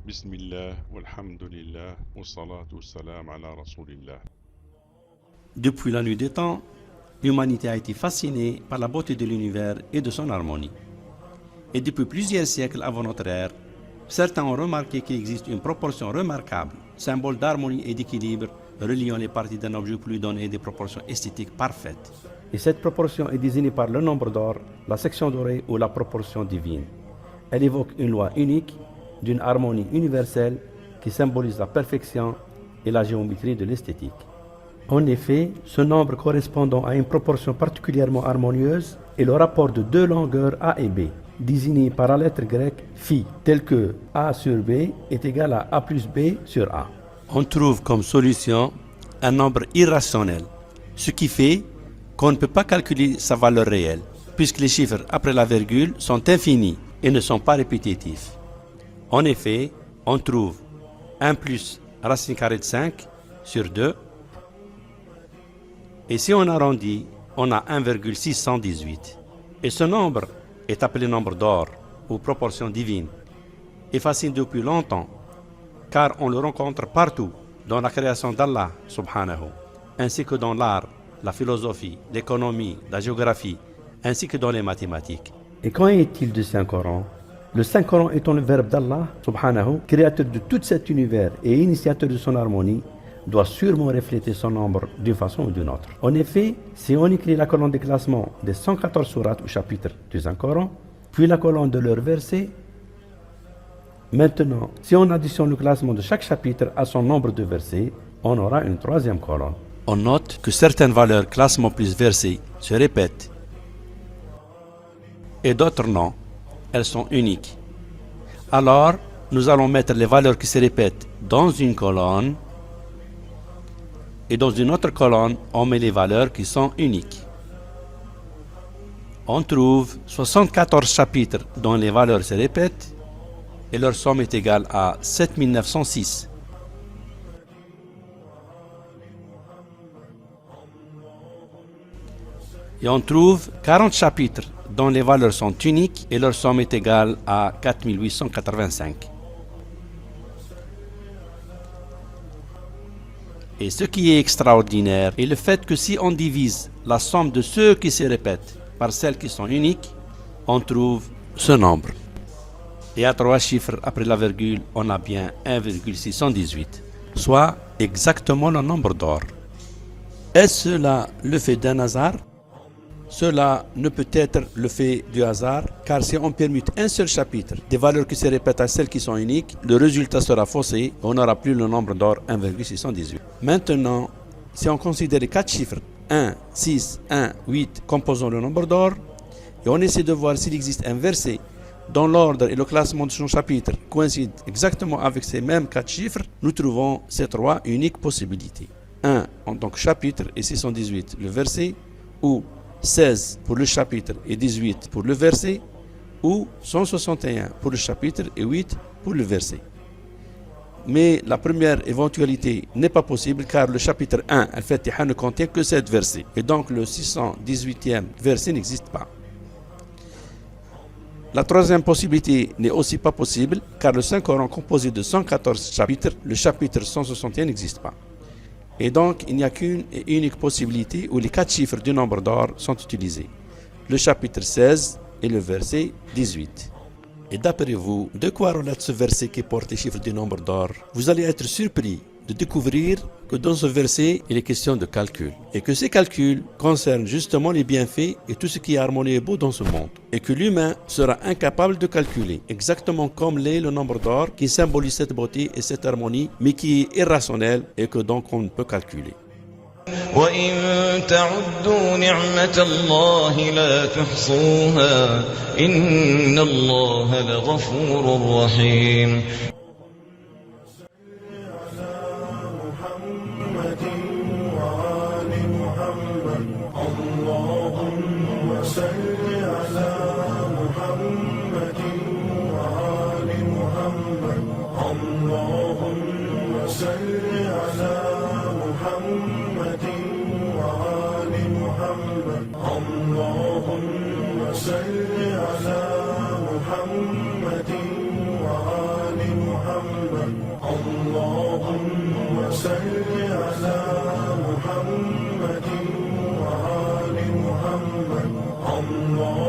Bismillah, walhamdulillah, wassalatu wassalam ala rasulillah. Depuis la nuit des temps, l'humanité a été fascinée par la beauté de l'univers et de son harmonie. Et depuis plusieurs siècles avant notre ère, certains ont remarqué qu'il existe une proportion remarquable, symbole d'harmonie et d'équilibre, reliant les parties d'un objet pour lui donner des proportions esthétiques parfaites. Et cette proportion est désignée par le nombre d'or, la section dorée ou la proportion divine. Elle évoque une loi unique d'une harmonie universelle qui symbolise la perfection et la géométrie de l'esthétique. En effet, ce nombre correspondant à une proportion particulièrement harmonieuse est le rapport de deux longueurs A et B, désignées par la lettre grecque phi, tel que A sur B est égal à A plus B sur A. On trouve comme solution un nombre irrationnel, ce qui fait qu'on ne peut pas calculer sa valeur réelle, puisque les chiffres après la virgule sont infinis et ne sont pas répétitifs. En effet, on trouve 1 plus racine carrée de 5 sur 2, et si on arrondit, on a 1,618. Et ce nombre est appelé nombre d'or, ou proportion divine, et fascine depuis longtemps, car on le rencontre partout dans la création d'Allah, subhanahu, ainsi que dans l'art, la philosophie, l'économie, la géographie, ainsi que dans les mathématiques. Et qu'en est-il du Saint-Coran ? Le Saint-Coran étant le verbe d'Allah, subhanahu, créateur de tout cet univers et initiateur de son harmonie, doit sûrement refléter son nombre d'une façon ou d'une autre. En effet, si on écrit la colonne de classement des 114 sourates ou chapitres du Saint-Coran, puis la colonne de leurs versets, maintenant, si on additionne le classement de chaque chapitre à son nombre de versets, on aura une troisième colonne. On note que certaines valeurs classement plus versets se répètent et d'autres non. Elles sont uniques. Alors, nous allons mettre les valeurs qui se répètent dans une colonne et dans une autre colonne, on met les valeurs qui sont uniques. On trouve 74 chapitres dont les valeurs se répètent et leur somme est égale à 7906. Et on trouve 40 chapitres dont les valeurs sont uniques et leur somme est égale à 4885. Et ce qui est extraordinaire est le fait que si on divise la somme de ceux qui se répètent par celles qui sont uniques, on trouve ce nombre. Et à 3 chiffres après la virgule, on a bien 1,618, soit exactement le nombre d'or. Est-ce cela le fait d'un hasard ? Cela ne peut être le fait du hasard, car si on permute un seul chapitre, des valeurs qui se répètent à celles qui sont uniques, le résultat sera faussé et on n'aura plus le nombre d'or 1,618. Maintenant, si on considère les 4 chiffres 1, 6, 1, 8 composant le nombre d'or, et on essaie de voir s'il existe un verset dont l'ordre et le classement de son chapitre coïncident exactement avec ces mêmes 4 chiffres, nous trouvons ces 3 uniques possibilités. 1 en tant que chapitre et 618 le verset, ou 16 pour le chapitre et 18 pour le verset, ou 161 pour le chapitre et 8 pour le verset. Mais la première éventualité n'est pas possible car le chapitre 1, Al-Fatiha, ne contient que 7 versets. Et donc le 618e verset n'existe pas. La troisième possibilité n'est aussi pas possible car le Saint-Coran composé de 114 chapitres, le chapitre 161 n'existe pas. Et donc, il n'y a qu'une et unique possibilité où les 4 chiffres du nombre d'or sont utilisés. Le chapitre 16 et le verset 18. Et d'après vous, de quoi relate ce verset qui porte les chiffres du nombre d'or ? Vous allez être surpris de découvrir que dans ce verset, il est question de calcul. Et que ces calculs concernent justement les bienfaits et tout ce qui est harmonieux et beau dans ce monde. Et que l'humain sera incapable de calculer, exactement comme l'est le nombre d'or qui symbolise cette beauté et cette harmonie, mais qui est irrationnel et que donc on ne peut calculer. وَإِن تَعُدُّوا نِعْمَةَ اللَّهِ لَا تُحْصُوهَا إِنَّ اللَّهَ لَغَفُورٌ رَّحِيمٌ. صل على محمد وآل محمد صل على محمد وآل محمد. الله